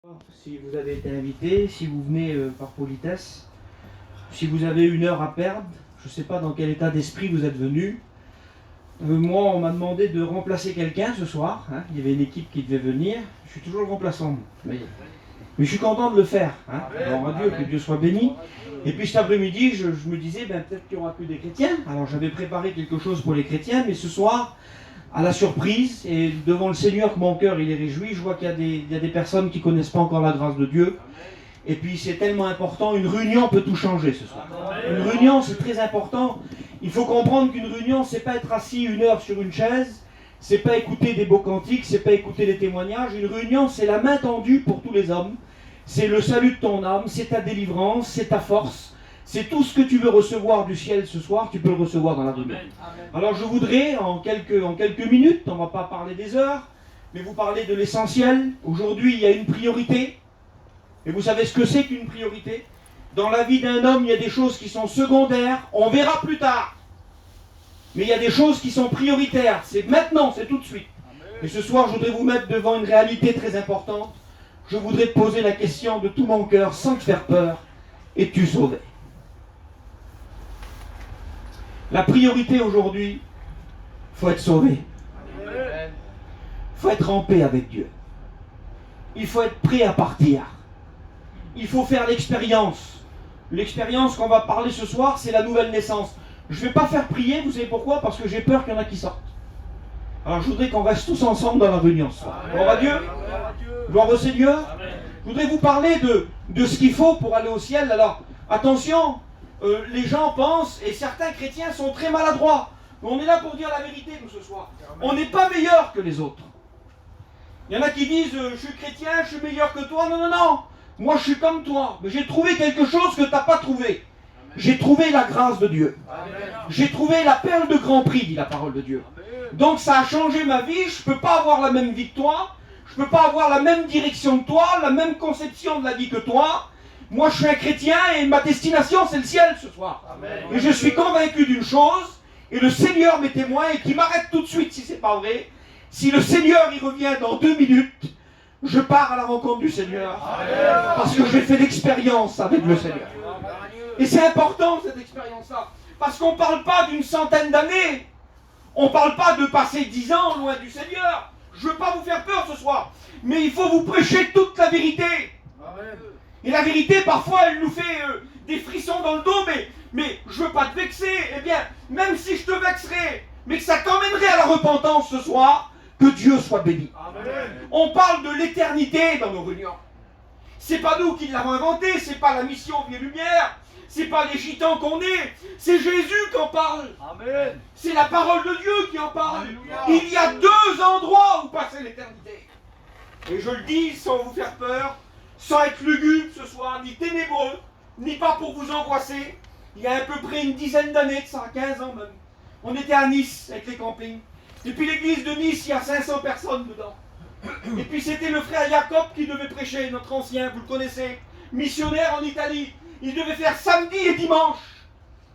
Si vous avez été invité, si vous venez par politesse, si vous avez une heure à perdre, je ne sais pas dans quel état d'esprit vous êtes venu. Moi, on m'a demandé de remplacer quelqu'un ce soir. Il y avait une équipe qui devait venir. Je suis toujours le remplaçant. Mais je suis content de le faire. Alors, Dieu, que Dieu soit béni. Et puis cet après-midi, je me disais, peut-être qu'il n'y aura que des chrétiens. Alors j'avais préparé quelque chose pour les chrétiens, mais ce soir, à la surprise, et devant le Seigneur, que mon cœur il est réjoui, je vois qu'il y a des personnes qui ne connaissent pas encore la grâce de Dieu. Et puis c'est tellement important, une réunion peut tout changer ce soir. Une réunion, c'est très important. Il faut comprendre qu'une réunion, c'est pas être assis une heure sur une chaise, c'est pas écouter des beaux cantiques, c'est pas écouter des témoignages. Une réunion, c'est la main tendue pour tous les hommes. C'est le salut de ton âme, c'est ta délivrance, c'est ta force. C'est tout ce que tu veux recevoir du ciel ce soir, tu peux le recevoir dans la réunion. Alors je voudrais, en quelques minutes, on ne va pas parler des heures, mais vous parler de l'essentiel. Aujourd'hui, il y a une priorité. Et vous savez ce que c'est qu'une priorité? Dans la vie d'un homme, il y a des choses qui sont secondaires, on verra plus tard. Mais il y a des choses qui sont prioritaires, c'est maintenant, c'est tout de suite. Et ce soir, je voudrais vous mettre devant une réalité très importante. Je voudrais te poser la question de tout mon cœur, sans te faire peur. Es-tu sauvé? La priorité aujourd'hui, il faut être sauvé. Il faut être en paix avec Dieu. Il faut être prêt à partir. Il faut faire l'expérience. L'expérience qu'on va parler ce soir, c'est la nouvelle naissance. Je ne vais pas faire prier, vous savez pourquoi? Parce que j'ai peur qu'il y en a qui sortent. Alors je voudrais qu'on reste tous ensemble dans la réunion ce soir. Gloire à Dieu. Gloire au Seigneur. Je voudrais vous parler de ce qu'il faut pour aller au ciel. Alors, attention, les gens pensent, et certains chrétiens sont très maladroits. Mais on est là pour dire la vérité, nous, ce soir. On n'est pas meilleur que les autres. Il y en a qui disent, je suis chrétien, je suis meilleur que toi. Non, non, non. Moi, je suis comme toi. Mais j'ai trouvé quelque chose que tu n'as pas trouvé. J'ai trouvé la grâce de Dieu. J'ai trouvé la perle de grand prix, dit la parole de Dieu. Donc, ça a changé ma vie. Je ne peux pas avoir la même vie que toi. Je ne peux pas avoir la même direction que toi, la même conception de la vie que toi. Moi, je suis un chrétien et ma destination, c'est le ciel ce soir. Amen. Et je suis convaincu d'une chose, et le Seigneur m'est témoin, et qui m'arrête tout de suite si c'est pas vrai. Si le Seigneur y revient dans 2 minutes, je pars à la rencontre du Seigneur. Amen. Parce que j'ai fait l'expérience avec le Seigneur. Et c'est important cette expérience-là. Parce qu'on ne parle pas d'une centaine d'années. On ne parle pas de passer 10 ans loin du Seigneur. Je ne veux pas vous faire peur ce soir. Mais il faut vous prêcher toute la vérité. Amen. Et la vérité, parfois, elle nous fait des frissons dans le dos, mais je ne veux pas te vexer. Eh bien, même si je te vexerais, mais que ça t'emmènerait à la repentance ce soir, que Dieu soit béni. Amen. On parle de l'éternité dans nos réunions. C'est pas nous qui l'avons inventé, c'est pas la mission Vie et Lumière, c'est pas les gitans qu'on est, c'est Jésus qui en parle. Amen. C'est la parole de Dieu qui en parle. Alléluia. Il y a 2 endroits où passer l'éternité. Et je le dis sans vous faire peur, sans être lugubre ce soir, ni ténébreux, ni pas pour vous angoisser. Il y a à peu près une dizaine d'années, de ça, 15 ans même. On était à Nice avec les campings. Et puis l'église de Nice, il y a 500 personnes dedans. Et puis c'était le frère Jacob qui devait prêcher, notre ancien, vous le connaissez, missionnaire en Italie. Il devait faire samedi et dimanche.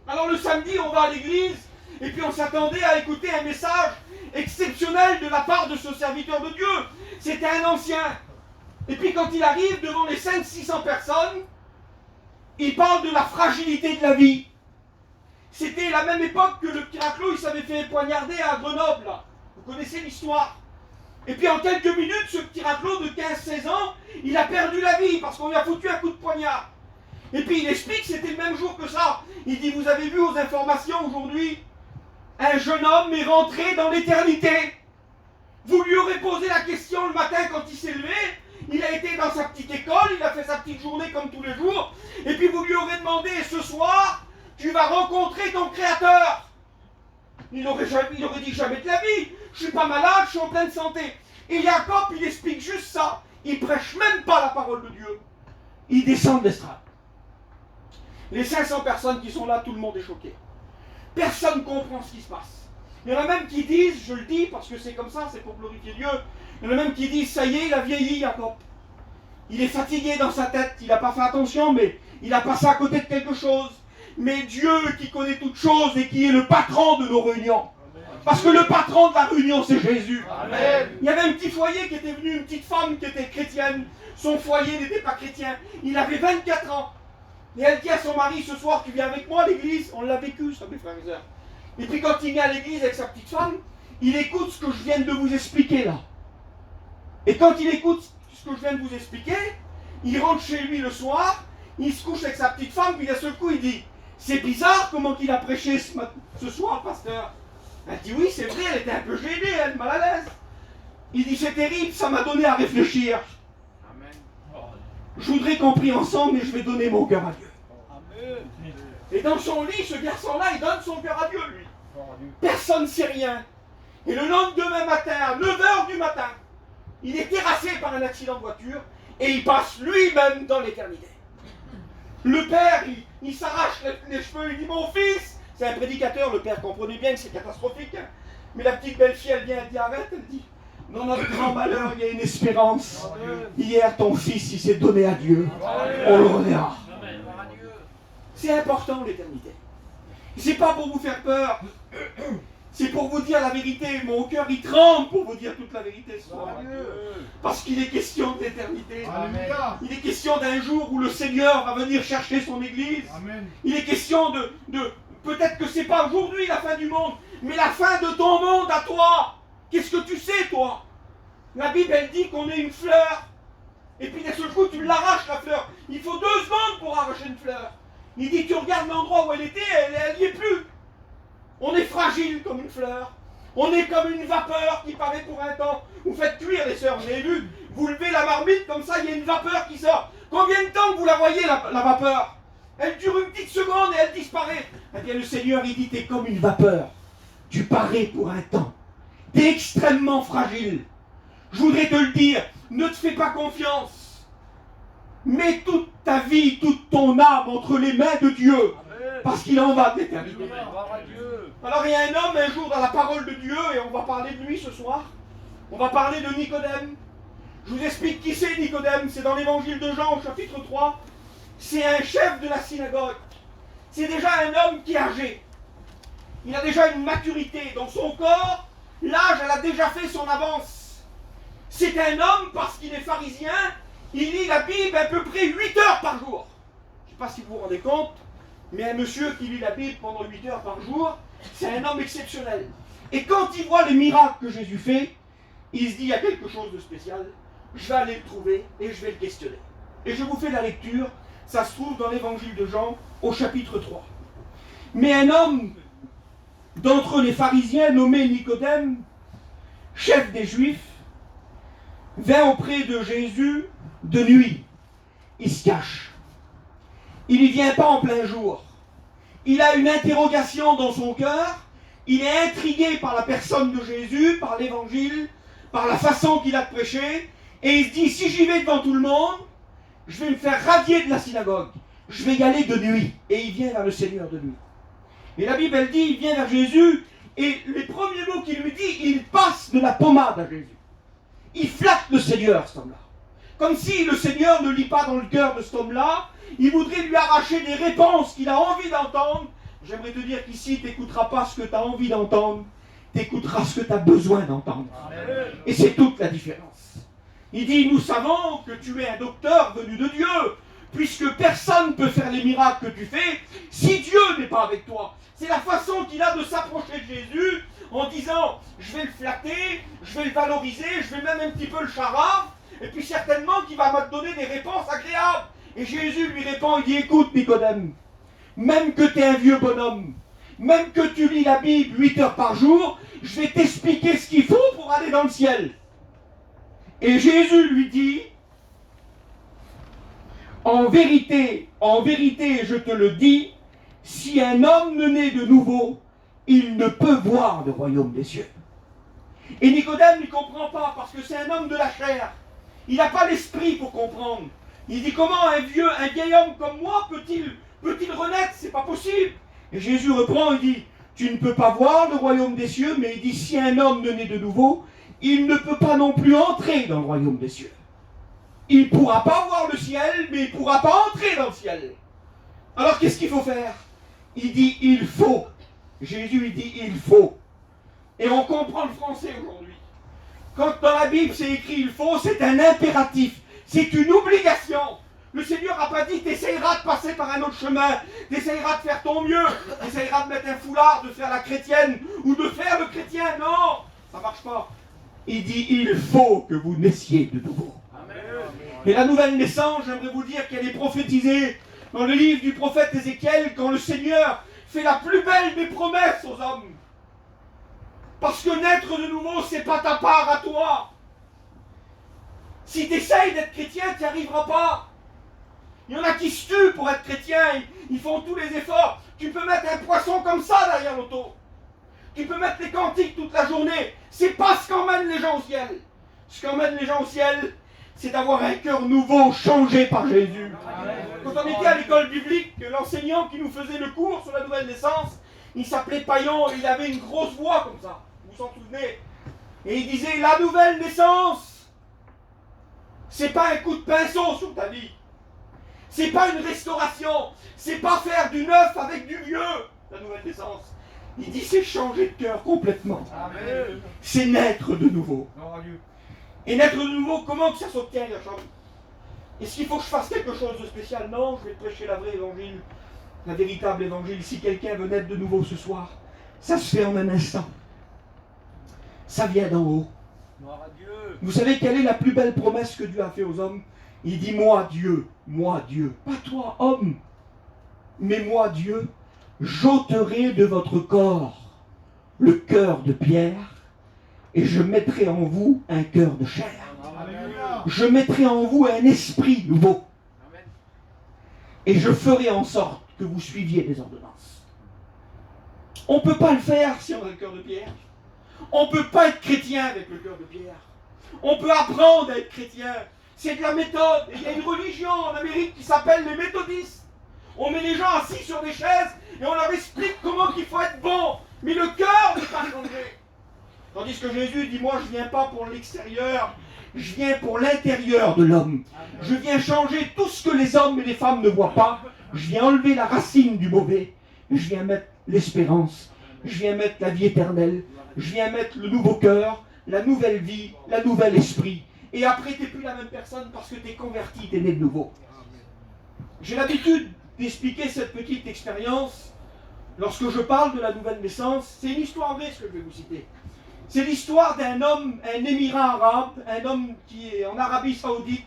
Alors le samedi, on va à l'église, et puis on s'attendait à écouter un message exceptionnel de la part de ce serviteur de Dieu. C'était un ancien. Et puis quand il arrive devant les 500-600 personnes, il parle de la fragilité de la vie. C'était la même époque que le petit raclot, il s'avait fait poignarder à Grenoble. Là. Vous connaissez l'histoire. Et puis en quelques minutes, ce petit raclot de 15-16 ans, il a perdu la vie parce qu'on lui a foutu un coup de poignard. Et puis il explique que c'était le même jour que ça. Il dit, vous avez vu aux informations aujourd'hui, un jeune homme est rentré dans l'éternité. Vous lui aurez posé la question le matin quand il s'est levé. Il a été dans sa petite école, il a fait sa petite journée comme tous les jours. Et puis vous lui aurez demandé, ce soir, tu vas rencontrer ton Créateur. Il aurait dit jamais de la vie. Je suis pas malade, je suis en pleine santé. Et Jacob, il explique juste ça. Il prêche même pas la parole de Dieu. Il descend de l'estrade. Les 500 personnes qui sont là, tout le monde est choqué. Personne ne comprend ce qui se passe. Il y en a même qui disent, je le dis parce que c'est comme ça, c'est pour glorifier Dieu. Il y en a même qui disent, ça y est, il a vieilli, Jacob. Il est fatigué dans sa tête, il n'a pas fait attention, mais il a passé à côté de quelque chose. Mais Dieu qui connaît toutes choses et qui est le patron de nos réunions, Parce que le patron de la réunion, c'est Jésus. Amen. Il y avait un petit foyer qui était venu, une petite femme qui était chrétienne. Son foyer n'était pas chrétien. Il avait 24 ans. Et elle dit à son mari, ce soir, tu viens avec moi à l'église. On l'a vécu, ça, mes frères et sœurs. Et puis quand il vient à l'église avec sa petite femme, il écoute ce que je viens de vous expliquer là. Et quand il écoute ce que je viens de vous expliquer, il rentre chez lui le soir, il se couche avec sa petite femme, puis d'un seul coup il dit, c'est bizarre comment il a prêché ce soir, pasteur. Elle dit oui, c'est vrai, elle était un peu gênée, elle, mal à l'aise. Il dit, c'est terrible, ça m'a donné à réfléchir. Amen. Je voudrais qu'on prie ensemble, mais je vais donner mon cœur à Dieu. Amen. Et dans son lit, ce garçon-là, il donne son cœur à Dieu, lui. Personne ne sait rien. Et le lendemain matin, à 9h du matin, il est terrassé par un accident de voiture et il passe lui-même dans l'éternité. Le père, il s'arrache les cheveux, il dit, mon fils, c'est un prédicateur, le père, comprenez bien que c'est catastrophique. Hein. Mais la petite belle-fille, elle vient, elle dit, arrête, elle dit, dans notre grand malheur, il y a une espérance. Hier, ton fils, il s'est donné à Dieu. On le reverra. C'est important, l'éternité. C'est pas pour vous faire peur. C'est pour vous dire la vérité. Mon cœur, il tremble pour vous dire toute la vérité ce soir. Parce qu'il est question d'éternité. Il est question d'un jour où le Seigneur va venir chercher son Église. Amen. Il est question de peut-être que c'est pas aujourd'hui la fin du monde, mais la fin de ton monde à toi. Qu'est-ce que tu sais, toi? La Bible, elle dit qu'on est une fleur. Et puis d'un seul coup, tu l'arraches, la fleur. Il faut 2 secondes pour arracher une fleur. Il dit, tu regardes l'endroit où elle était, elle n'y est plus. On est fragile comme une fleur. On est comme une vapeur qui paraît pour un temps. Vous faites cuire, les sœurs, vous avez vu? Vous levez la marmite, comme ça, il y a une vapeur qui sort. Combien de temps vous la voyez, la vapeur? Elle dure une petite seconde et elle disparaît. Eh bien, le Seigneur, il dit, t'es comme une vapeur. Tu parais pour un temps. T'es extrêmement fragile. Je voudrais te le dire, ne te fais pas confiance. Mets toute ta vie, toute ton âme entre les mains de Dieu. Parce qu'il en va de l'éternité. Alors il y a un homme un jour dans la parole de Dieu, et on va parler de lui ce soir. On va parler de Nicodème. Je vous explique qui c'est Nicodème. C'est dans l'évangile de Jean au chapitre 3. C'est un chef de la synagogue. C'est déjà un homme qui est âgé. Il a déjà une maturité. Dans son corps, l'âge, elle a déjà fait son avance. C'est un homme parce qu'il est pharisien. Il lit la Bible à peu près 8 heures par jour. Je ne sais pas si vous vous rendez compte. Mais un monsieur qui lit la Bible pendant 8 heures par jour, c'est un homme exceptionnel. Et quand il voit les miracles que Jésus fait, il se dit, il y a quelque chose de spécial, je vais aller le trouver et je vais le questionner. Et je vous fais la lecture, ça se trouve dans l'évangile de Jean, au chapitre 3. Mais un homme d'entre les pharisiens nommé Nicodème, chef des Juifs, vint auprès de Jésus de nuit. Il se cache. Il n'y vient pas en plein jour. Il a une interrogation dans son cœur. Il est intrigué par la personne de Jésus, par l'évangile, par la façon qu'il a de prêcher. Et il se dit, si j'y vais devant tout le monde, je vais me faire radier de la synagogue. Je vais y aller de nuit. Et il vient vers le Seigneur de nuit. Et la Bible, elle dit, il vient vers Jésus. Et les premiers mots qu'il lui dit, il passe de la pommade à Jésus. Il flatte le Seigneur, cet homme-là. Comme si le Seigneur ne lit pas dans le cœur de cet homme-là. Il voudrait lui arracher des réponses qu'il a envie d'entendre. J'aimerais te dire qu'ici, tu n'écouteras pas ce que tu as envie d'entendre. Tu écouteras ce que tu as besoin d'entendre. Amen. Et c'est toute la différence. Il dit, nous savons que tu es un docteur venu de Dieu, puisque personne ne peut faire les miracles que tu fais si Dieu n'est pas avec toi. C'est la façon qu'il a de s'approcher de Jésus en disant, je vais le flatter, je vais le valoriser, je vais même un petit peu le charave, et puis certainement qu'il va me donner des réponses agréables. Et Jésus lui répond, il dit, écoute Nicodème, même que tu es un vieux bonhomme, même que tu lis la Bible 8 heures par jour, je vais t'expliquer ce qu'il faut pour aller dans le ciel. Et Jésus lui dit, en vérité, je te le dis, si un homme ne naît de nouveau, il ne peut voir le royaume des cieux. Et Nicodème ne comprend pas, parce que c'est un homme de la chair. Il n'a pas l'esprit pour comprendre. Il dit, comment un vieil homme comme moi peut-il renaître? C'est pas possible. Et Jésus reprend, il dit, tu ne peux pas voir le royaume des cieux, mais il dit, si un homme ne naît de nouveau, il ne peut pas non plus entrer dans le royaume des cieux. Il ne pourra pas voir le ciel, mais il ne pourra pas entrer dans le ciel. Alors qu'est-ce qu'il faut faire? Il dit, il faut. Jésus, il dit, il faut Et on comprend le français aujourd'hui. Quand dans la Bible c'est écrit il faut, c'est un impératif. C'est une obligation. Le Seigneur n'a pas dit t'essayeras de passer par un autre chemin, t'essayeras de faire ton mieux, t'essayeras de mettre un foulard, de faire la chrétienne ou de faire le chrétien. Non, ça ne marche pas. Il dit il faut que vous naissiez de nouveau. Amen. Et la nouvelle naissance, j'aimerais vous dire qu'elle est prophétisée dans le livre du prophète Ézéchiel quand le Seigneur fait la plus belle des promesses aux hommes. Parce que naître de nouveau, c'est pas ta part à toi. Si tu essayes d'être chrétien, tu n'y arriveras pas. Il y en a qui se tuent pour être chrétiens, ils font tous les efforts. Tu peux mettre un poisson comme ça derrière l'auto. Tu peux mettre les cantiques toute la journée. C'est pas ce qu'emmène les gens au ciel. Ce qu'emmène les gens au ciel, c'est d'avoir un cœur nouveau, changé par Jésus. Quand on était à l'école biblique, l'enseignant qui nous faisait le cours sur la nouvelle naissance, il s'appelait Paillon et il avait une grosse voix comme ça. Vous vous en souvenez? Et il disait, la nouvelle naissance, c'est pas un coup de pinceau sur ta vie. C'est pas une restauration. C'est pas faire du neuf avec du vieux, la nouvelle naissance. Il dit, c'est changer de cœur complètement. Amen. C'est naître de nouveau. Et naître de nouveau, comment que ça s'obtient, Gershom? Est-ce qu'il faut que je fasse quelque chose de spécial? Non, je vais prêcher la vraie évangile, la véritable évangile. Si quelqu'un veut naître de nouveau ce soir, ça se fait en un instant. Ça vient d'en haut. Vous savez quelle est la plus belle promesse que Dieu a fait aux hommes? Il dit, moi Dieu, pas toi homme, mais moi Dieu, j'ôterai de votre corps le cœur de pierre et je mettrai en vous un cœur de chair. Je mettrai en vous un esprit nouveau. Et je ferai en sorte que vous suiviez les ordonnances. On ne peut pas le faire si on a le cœur de pierre. On ne peut pas être chrétien avec le cœur de pierre. On peut apprendre à être chrétien. C'est de la méthode. Et il y a une religion en Amérique qui s'appelle les méthodistes. On met les gens assis sur des chaises et on leur explique comment il faut être bon. Mais le cœur n'est pas changé. Tandis que Jésus dit, moi je ne viens pas pour l'extérieur, je viens pour l'intérieur de l'homme. Je viens changer tout ce que les hommes et les femmes ne voient pas. Je viens enlever la racine du mauvais. Je viens mettre l'espérance. Je viens mettre la vie éternelle. Je viens mettre le nouveau cœur, la nouvelle vie, la nouvelle esprit. Et après, tu n'es plus la même personne parce que tu es converti, tu es né de nouveau. J'ai l'habitude d'expliquer cette petite expérience lorsque je parle de la nouvelle naissance. C'est une histoire vraie ce que je vais vous citer. C'est l'histoire d'un homme, un émirat arabe, un homme qui est en Arabie Saoudite.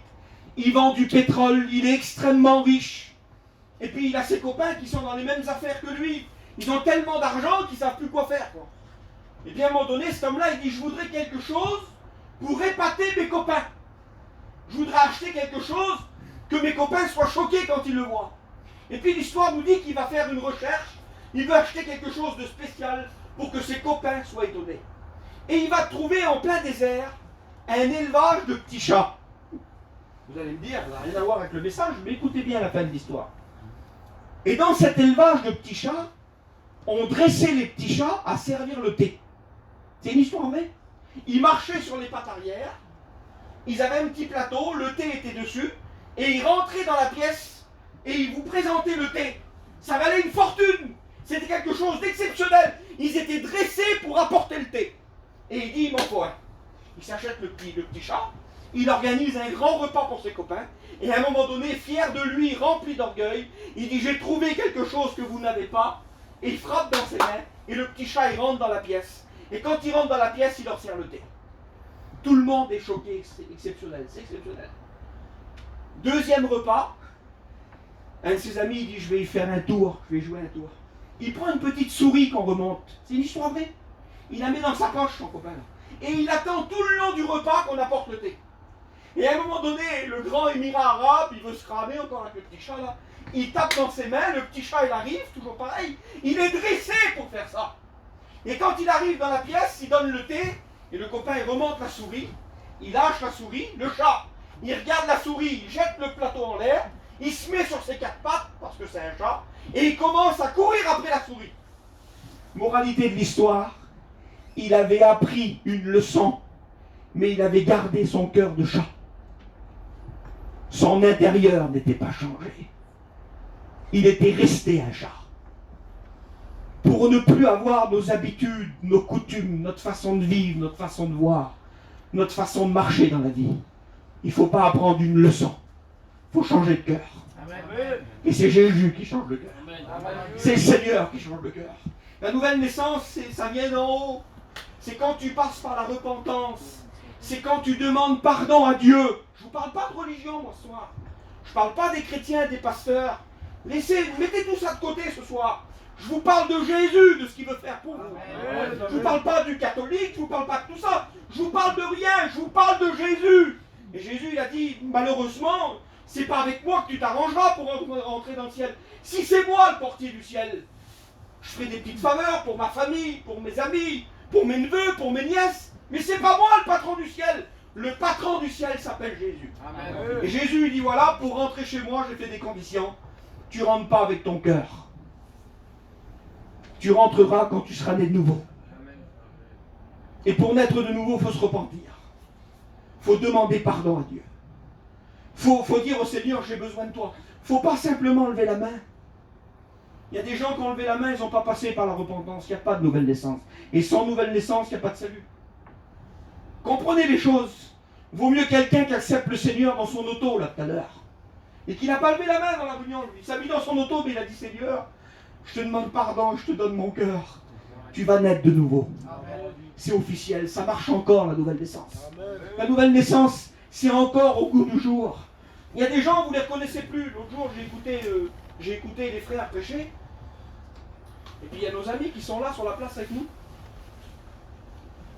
Il vend du pétrole, il est extrêmement riche. Et puis il a ses copains qui sont dans les mêmes affaires que lui. Ils ont tellement d'argent qu'ils ne savent plus quoi faire, quoi. Et bien à un moment donné, cet homme-là, il dit, je voudrais quelque chose pour épater mes copains. Je voudrais acheter quelque chose que mes copains soient choqués quand ils le voient. Et puis l'histoire nous dit qu'il va faire une recherche, il veut acheter quelque chose de spécial pour que ses copains soient étonnés. Et il va trouver en plein désert un élevage de petits chats. Vous allez me dire, ça n'a rien à voir avec le message, mais écoutez bien la fin de l'histoire. Et dans cet élevage de petits chats, on dressait les petits chats à servir le thé. C'est une histoire vraie. Ils marchaient sur les pattes arrière, ils avaient un petit plateau, le thé était dessus, et ils rentraient dans la pièce et ils vous présentaient le thé. Ça valait une fortune. C'était quelque chose d'exceptionnel. Ils étaient dressés pour apporter le thé. Et il dit, il m'en faut un. Il s'achète le petit chat, il organise un grand repas pour ses copains, et à un moment donné, fier de lui, rempli d'orgueil, il dit, j'ai trouvé quelque chose que vous n'avez pas, et il frappe dans ses mains, et le petit chat, il rentre dans la pièce. Et quand il rentre dans la pièce, il leur sert le thé. Tout le monde est choqué, c'est exceptionnel, c'est exceptionnel. Deuxième repas, un de ses amis, il dit, je vais y faire un tour, je vais jouer un tour. Il prend une petite souris qu'on remonte, c'est une histoire vraie. Il la met dans sa poche, son copain, là. Et il attend tout le long du repas qu'on apporte le thé. Et à un moment donné, le grand émirat arabe, il veut se cramer encore avec le petit chat, là. Il tape dans ses mains, le petit chat, il arrive, toujours pareil. Il est dressé pour faire ça. Et quand il arrive dans la pièce, il donne le thé, et le copain, il remonte la souris, il lâche la souris, le chat, il regarde la souris, il jette le plateau en l'air, il se met sur ses quatre pattes, parce que c'est un chat, et il commence à courir après la souris. Moralité de l'histoire, il avait appris une leçon, mais il avait gardé son cœur de chat. Son intérieur n'était pas changé. Il était resté un chat. pour ne plus avoir nos habitudes, nos coutumes, notre façon de vivre, notre façon de voir, notre façon de marcher dans la vie. Il ne faut pas apprendre une leçon. Il faut changer de cœur. Et c'est Jésus qui change le cœur. C'est le Seigneur qui change le cœur. La nouvelle naissance, ça vient d'en haut. C'est quand tu passes par la repentance. C'est quand tu demandes pardon à Dieu. Je ne vous parle pas de religion, moi, ce soir. Je ne parle pas des chrétiens, des pasteurs. Mettez tout ça de côté ce soir. Je vous parle de Jésus, de ce qu'il veut faire pour vous. Je ne vous parle pas du catholique, je ne vous parle pas de tout ça. Je vous parle de rien, je vous parle de Jésus. Et Jésus, il a dit, malheureusement, c'est pas avec moi que tu t'arrangeras pour rentrer dans le ciel. Si c'est moi le portier du ciel, je ferai des petites faveurs pour ma famille, pour mes amis, pour mes neveux, pour mes nièces. Mais c'est pas moi le patron du ciel. Le patron du ciel s'appelle Jésus. Amen. Et Jésus, il dit, voilà, pour rentrer chez moi, j'ai fait des conditions. Tu rentres pas avec ton cœur. Tu rentreras quand tu seras né de nouveau. Et pour naître de nouveau, il faut se repentir. Il faut demander pardon à Dieu. Il faut dire au Seigneur, j'ai besoin de toi. Il ne faut pas simplement lever la main. Il y a des gens qui ont levé la main, ils n'ont pas passé par la repentance. Il n'y a pas de nouvelle naissance. Et sans nouvelle naissance, il n'y a pas de salut. Comprenez les choses. Vaut mieux quelqu'un qui accepte le Seigneur dans son auto, là, tout à l'heure. Et qui n'a pas levé la main dans la réunion. Il s'est mis dans son auto, mais il a dit, Seigneur, je te demande pardon, je te donne mon cœur. Tu vas naître de nouveau. C'est officiel, ça marche encore, la nouvelle naissance. La nouvelle naissance, c'est encore au goût du jour. Il y a des gens, vous ne les reconnaissez plus. L'autre jour, j'ai écouté les frères prêcher. Et puis il y a nos amis qui sont là, sur la place avec nous.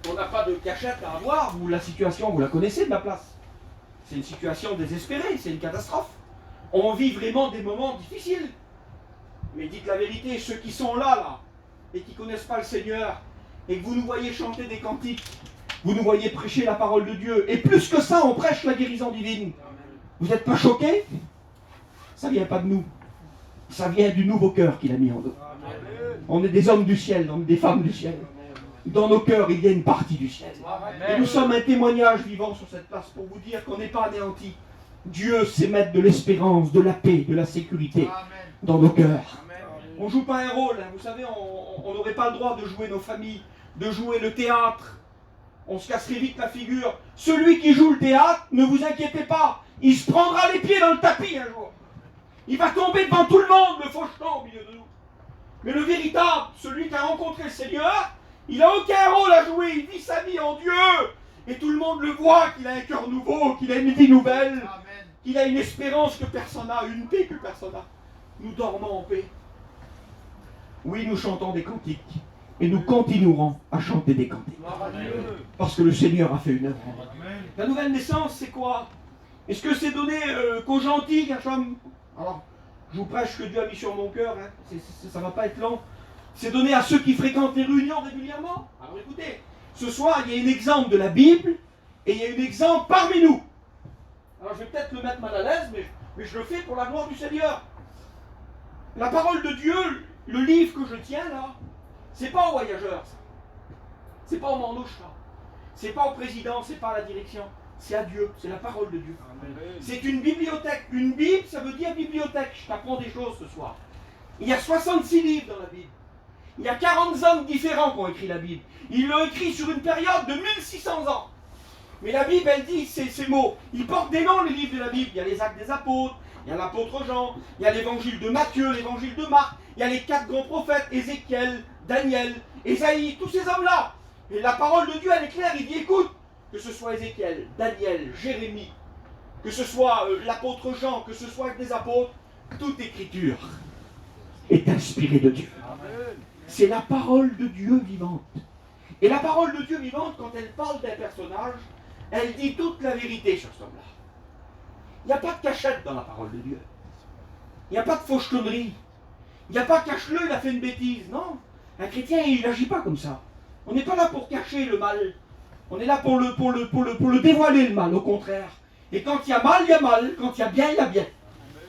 On n'a pas de cachette à avoir, la situation, vous la connaissez de la place. C'est une situation désespérée, c'est une catastrophe. On vit vraiment des moments difficiles. Mais dites la vérité, ceux qui sont là, et qui ne connaissent pas le Seigneur, et que vous nous voyez chanter des cantiques, vous nous voyez prêcher la parole de Dieu, et plus que ça, on prêche la guérison divine. Vous n'êtes pas choqués? Ça ne vient pas de nous. Ça vient du nouveau cœur qu'il a mis en nous. On est des hommes du ciel, on est des femmes du ciel. Dans nos cœurs, il y a une partie du ciel. Et nous sommes un témoignage vivant sur cette place pour vous dire qu'on n'est pas anéantis. Dieu sait mettre de l'espérance, de la paix, de la sécurité dans nos cœurs. On ne joue pas un rôle. Vous savez, on n'aurait pas le droit de jouer nos familles, de jouer le théâtre. On se casserait vite la figure. Celui qui joue le théâtre, ne vous inquiétez pas, il se prendra les pieds dans le tapis un jour. Il va tomber devant tout le monde, le faucheton au milieu de nous. Mais le véritable, celui qui a rencontré le Seigneur, il n'a aucun rôle à jouer, il vit sa vie en Dieu. Et tout le monde le voit, qu'il a un cœur nouveau, qu'il a une vie nouvelle, qu'il a une espérance que personne n'a, une paix que personne n'a. Nous dormons en paix. Oui, nous chantons des cantiques. Et nous continuerons à chanter des cantiques. Parce que le Seigneur a fait une œuvre. La nouvelle naissance, c'est quoi? Est-ce que c'est donné qu'aux gentils, Gershom? Alors, je vous prêche que Dieu a mis sur mon cœur, hein. Ça ne va pas être long. C'est donné à ceux qui fréquentent les réunions régulièrement. Alors écoutez, ce soir, il y a un exemple de la Bible et il y a un exemple parmi nous. Alors je vais peut-être le mettre mal à l'aise, mais je le fais pour la gloire du Seigneur. La parole de Dieu, le livre que je tiens là, c'est pas aux voyageurs, ça. C'est pas aux manouches, ça. C'est pas au président, c'est pas à la direction. C'est à Dieu, c'est la parole de Dieu. C'est une bibliothèque. Une Bible, ça veut dire bibliothèque. Je t'apprends des choses ce soir. Il y a 66 livres dans la Bible. Il y a 40 hommes différents qui ont écrit la Bible. Ils l'ont écrit sur une période de 1600 ans. Mais la Bible, elle dit ces mots. Ils portent des noms, les livres de la Bible. Il y a les Actes des Apôtres, il y a l'apôtre Jean, il y a l'évangile de Matthieu, l'évangile de Marc, il y a les 4 grands prophètes, Ézéchiel, Daniel, Ésaïe, tous ces hommes-là. Et la parole de Dieu, elle est claire. Il dit, écoute, que ce soit Ézéchiel, Daniel, Jérémie, que ce soit l'apôtre Jean, que ce soit des apôtres, toute écriture est inspirée de Dieu. C'est la parole de Dieu vivante. Et la parole de Dieu vivante, quand elle parle d'un personnage, elle dit toute la vérité sur cet homme-là. Il n'y a pas de cachette dans la parole de Dieu. Il n'y a pas de fauchetonnerie. Il n'y a pas cache-le, il a fait une bêtise. Non, un chrétien, il n'agit pas comme ça. On n'est pas là pour cacher le mal. On est là pour le dévoiler, le mal, au contraire. Et quand il y a mal, il y a mal. Quand il y a bien, il y a bien.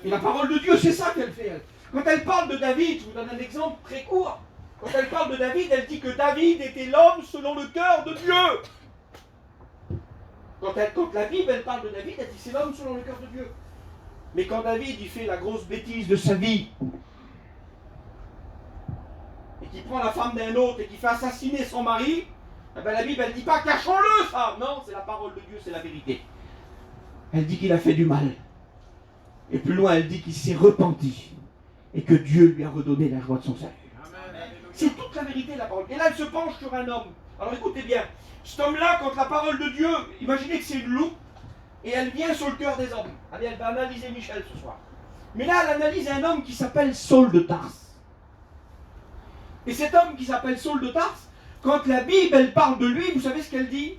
Et la parole de Dieu, c'est ça qu'elle fait, elle. Quand elle parle de David, je vous donne un exemple très court. Quand elle parle de David, elle dit que David était l'homme selon le cœur de Dieu. Quand la Bible, elle parle de David, elle dit c'est l'homme selon le cœur de Dieu. Mais quand David, il fait la grosse bêtise de sa vie, et qu'il prend la femme d'un autre et qui fait assassiner son mari, eh ben la Bible, elle ne dit pas cachons-le ça. Non, c'est la parole de Dieu, c'est la vérité. Elle dit qu'il a fait du mal. Et plus loin, elle dit qu'il s'est repenti et que Dieu lui a redonné la joie de son salut. C'est toute la vérité, la parole. Et là, elle se penche sur un homme. Alors écoutez bien, cet homme-là, quand la parole de Dieu, imaginez que c'est une loupe, et elle vient sur le cœur des hommes. Allez, elle va analyser Michel ce soir. Mais là, elle analyse un homme qui s'appelle Saul de Tarse. Et cet homme qui s'appelle Saul de Tarse, quand la Bible, elle parle de lui, vous savez ce qu'elle dit?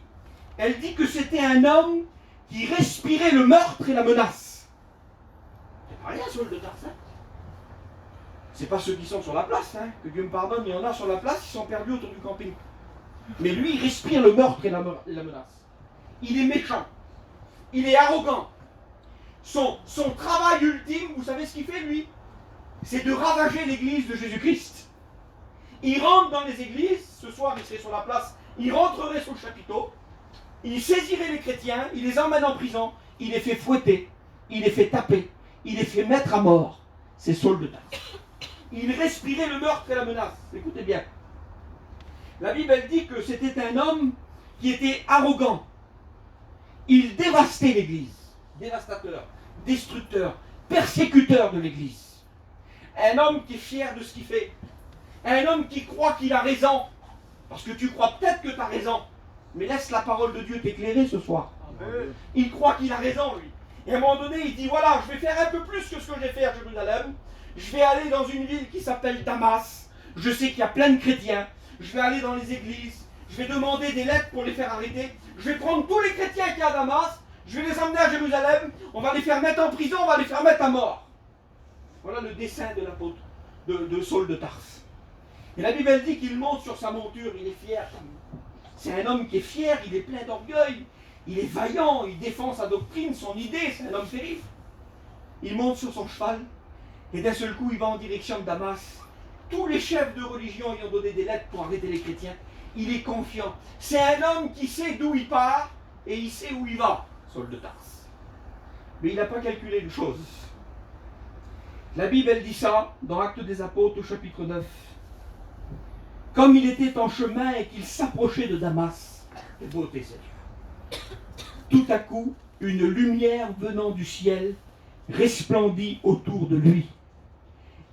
Elle dit que c'était un homme qui respirait le meurtre et la menace. C'est pas rien, Saul de Tarse, hein? C'est pas ceux qui sont sur la place, hein, que Dieu me pardonne, il y en a sur la place, ils sont perdus autour du camping. Mais lui, il respire le meurtre et la menace. Il est méchant. Il est arrogant. Son travail ultime, vous savez ce qu'il fait, lui? C'est de ravager l'église de Jésus-Christ. Il rentre dans les églises, ce soir il serait sur la place, il rentrerait sous le chapiteau, il saisirait les chrétiens, il les emmène en prison, il les fait fouetter, il les fait taper, il les fait mettre à mort. C'est Saul de Tarse. Il respirait le meurtre et la menace. Écoutez bien. La Bible, elle dit que c'était un homme qui était arrogant. Il dévastait l'église. Dévastateur, destructeur, persécuteur de l'église. Un homme qui est fier de ce qu'il fait. Un homme qui croit qu'il a raison. Parce que tu crois peut-être que tu as raison. Mais laisse la parole de Dieu t'éclairer ce soir. Il croit qu'il a raison, lui. Et à un moment donné, il dit, voilà, je vais faire un peu plus que ce que j'ai fait à Jérusalem. Je vais aller dans une ville qui s'appelle Damas. Je sais qu'il y a plein de chrétiens. Je vais aller dans les églises. Je vais demander des lettres pour les faire arrêter. Je vais prendre tous les chrétiens qu'il y a à Damas. Je vais les emmener à Jérusalem. On va les faire mettre en prison. On va les faire mettre à mort. Voilà le dessein de l'apôtre, de Saul de Tarse. Et la Bible dit qu'il monte sur sa monture. Il est fier. C'est un homme qui est fier. Il est plein d'orgueil. Il est vaillant. Il défend sa doctrine, son idée. C'est un homme terrible. Il monte sur son cheval. Et d'un seul coup, il va en direction de Damas. Tous les chefs de religion lui ont donné des lettres pour arrêter les chrétiens. Il est confiant. C'est un homme qui sait d'où il part et il sait où il va, Saul de Tarse. Mais il n'a pas calculé une chose. La Bible, elle dit ça dans Actes des Apôtres au chapitre 9. Comme il était en chemin et qu'il s'approchait de Damas, quelle beauté, Seigneur. Tout à coup, une lumière venant du ciel resplendit autour de lui.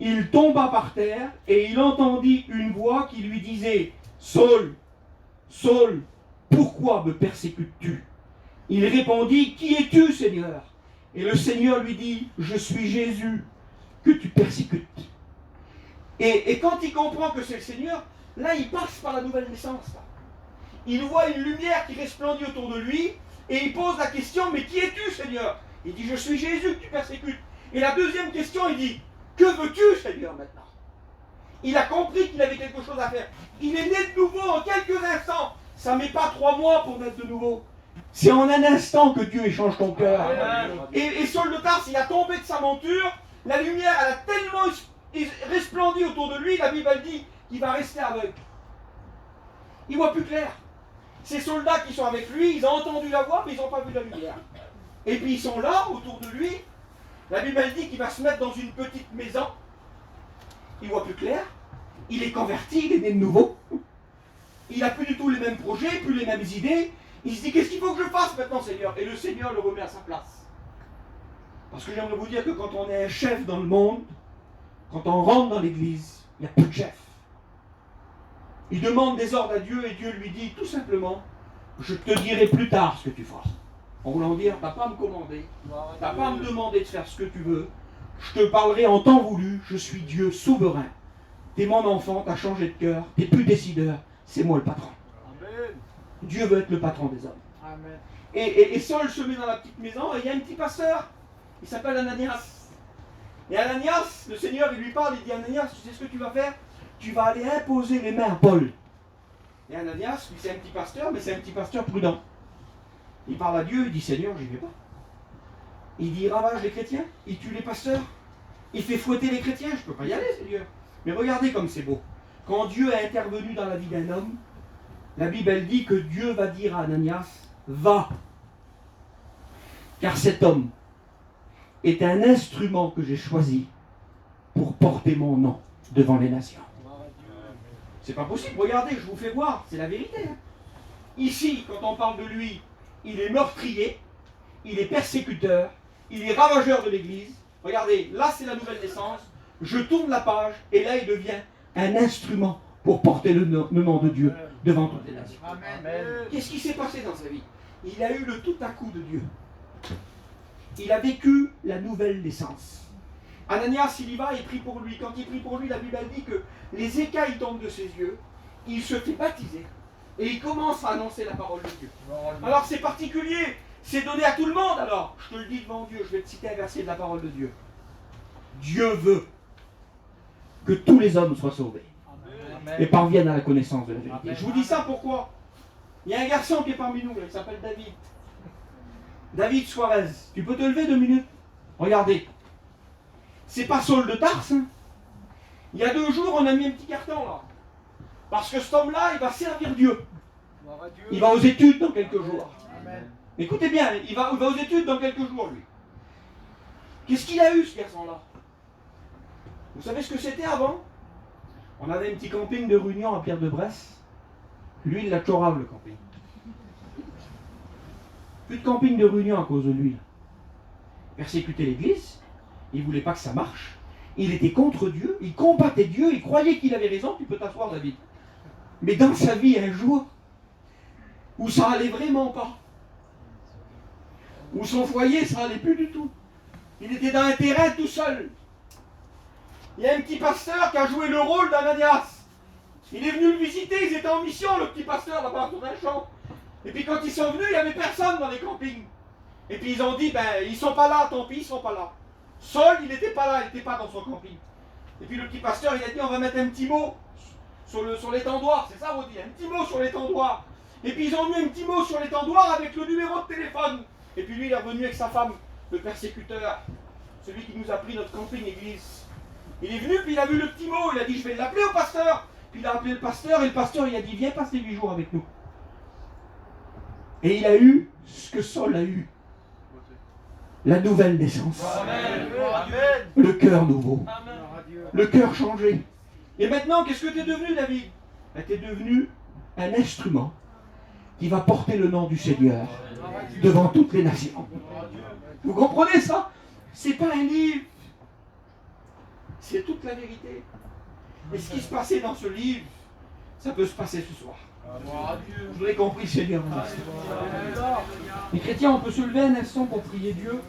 Il tomba par terre et il entendit une voix qui lui disait « Saul, Saul, pourquoi me persécutes-tu » Il répondit « Qui es-tu, Seigneur » Et le Seigneur lui dit « Je suis Jésus que tu persécutes. » Et quand il comprend que c'est le Seigneur, là il passe par la nouvelle naissance. Là. Il voit une lumière qui resplendit autour de lui et il pose la question « Mais qui es-tu, Seigneur » Il dit « Je suis Jésus que tu persécutes. » Et la deuxième question, il dit « Que veux-tu, Seigneur, maintenant ?» Il a compris qu'il avait quelque chose à faire. Il est né de nouveau en quelques instants. Ça ne met pas 3 mois pour naître de nouveau. C'est en un instant que Dieu échange ton cœur. Et Saul de Tarse, il a tombé de sa monture. La lumière, elle a tellement resplendi autour de lui, la Bible dit qu'il va rester aveugle. Il ne voit plus clair. Ces soldats qui sont avec lui, ils ont entendu la voix, mais ils n'ont pas vu la lumière. Et puis ils sont là, autour de lui. La Bible dit qu'il va se mettre dans une petite maison. Il voit plus clair. Il est converti, il est né de nouveau. Il n'a plus du tout les mêmes projets, plus les mêmes idées. Il se dit, qu'est-ce qu'il faut que je fasse maintenant, Seigneur? Et le Seigneur le remet à sa place. Parce que j'aimerais vous dire que quand on est un chef dans le monde, quand on rentre dans l'église, il n'y a plus de chef. Il demande des ordres à Dieu et Dieu lui dit tout simplement, je te dirai plus tard ce que tu feras. En voulant dire, tu n'as pas à me commander, tu n'as pas à me demander de faire ce que tu veux, je te parlerai en temps voulu, je suis Dieu souverain. Tu es mon enfant, tu as changé de cœur, tu n'es plus décideur, c'est moi le patron. Amen. Dieu veut être le patron des hommes. Amen. Et Saul se met dans la petite maison et il y a un petit pasteur, il s'appelle Ananias. Et Ananias, le Seigneur, il lui parle, il dit, Ananias, tu sais ce que tu vas faire? Tu vas aller imposer les mains à Paul. Et Ananias, lui c'est un petit pasteur, mais c'est un petit pasteur prudent. Il parle à Dieu, il dit, Seigneur, j'y vais pas. Il dit, il ravage les chrétiens, il tue les pasteurs, il fait fouetter les chrétiens, je ne peux pas y aller, Seigneur. Mais regardez comme c'est beau. Quand Dieu a intervenu dans la vie d'un homme, la Bible elle dit que Dieu va dire à Ananias, va. Car cet homme est un instrument que j'ai choisi pour porter mon nom devant les nations. C'est pas possible, regardez, je vous fais voir, c'est la vérité. Hein. Ici, quand on parle de lui, il est meurtrier, il est persécuteur, il est ravageur de l'Église. Regardez, là c'est la nouvelle naissance, je tourne la page, et là il devient un instrument pour porter le nom de Dieu devant toutes les nations. Qu'est-ce qui s'est passé dans sa vie? Il a eu le tout à coup de Dieu. Il a vécu la nouvelle naissance. Ananias, il y va et prie pour lui. Quand il prie pour lui, la Bible dit que les écailles tombent de ses yeux, il se fait baptiser et il commence à annoncer la parole de Dieu. Alors c'est particulier, c'est donné à tout le monde alors. Je te le dis devant Dieu, je vais te citer un verset de la parole de Dieu. Dieu veut que tous les hommes soient sauvés et parviennent à la connaissance de la vérité. Je vous dis ça pourquoi? Il y a un garçon qui est parmi nous, il s'appelle David. David Suarez. Tu peux te lever 2 minutes? Regardez. C'est pas Saul de Tarse. Hein. Il y a 2 jours, on a mis un petit carton là. Parce que cet homme-là, il va servir Dieu. Il va aux études dans quelques jours. Écoutez bien, il va aux études dans quelques jours, lui. Qu'est-ce qu'il a eu, ce garçon-là? Vous savez ce que c'était avant? On avait un petit camping de Réunion à Pierre-de-Bresse. Lui, il l'a chorave, le camping. Plus de camping de Réunion à cause de lui. Persécuter l'Église, il ne voulait pas que ça marche. Il était contre Dieu, il combattait Dieu, il croyait qu'il avait raison. Tu peux t'asseoir, David. Mais dans sa vie, un jour, où ça allait vraiment pas, où son foyer, ça allait plus du tout. Il était dans un terrain tout seul. Il y a un petit pasteur qui a joué le rôle d'Ananias. Il est venu le visiter, ils étaient en mission, le petit pasteur, là-bas, sur un champ. Et puis quand ils sont venus, il n'y avait personne dans les campings. Et puis ils ont dit, ben, ils sont pas là, tant pis, ils sont pas là. Saul, il n'était pas là, il n'était pas dans son camping. Et puis le petit pasteur, il a dit, on va mettre un petit mot sur l'étendoir, c'est ça, Rodi, un petit mot sur l'étendoir. Et puis ils ont mis un petit mot sur l'étendoir avec le numéro de téléphone. Et puis lui, il est revenu avec sa femme, le persécuteur, celui qui nous a pris notre camping église. Il est venu, puis il a vu le petit mot, il a dit, je vais l'appeler au pasteur. Puis il a appelé le pasteur, et le pasteur, il a dit, viens passer 8 jours avec nous. Et il a eu ce que Saul a eu. La nouvelle naissance. Amen. Le cœur nouveau. Amen. Le cœur changé. Et maintenant, qu'est-ce que tu es devenu, David? Tu es devenu un instrument qui va porter le nom du Seigneur devant toutes les nations. Vous comprenez ça? C'est pas un livre. C'est toute la vérité. Et ce qui se passait dans ce livre, ça peut se passer ce soir. Vous l'avez compris, Seigneur. Les chrétiens, on peut se lever un instant pour prier Dieu.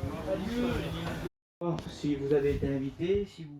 Si vous avez été invité, si vous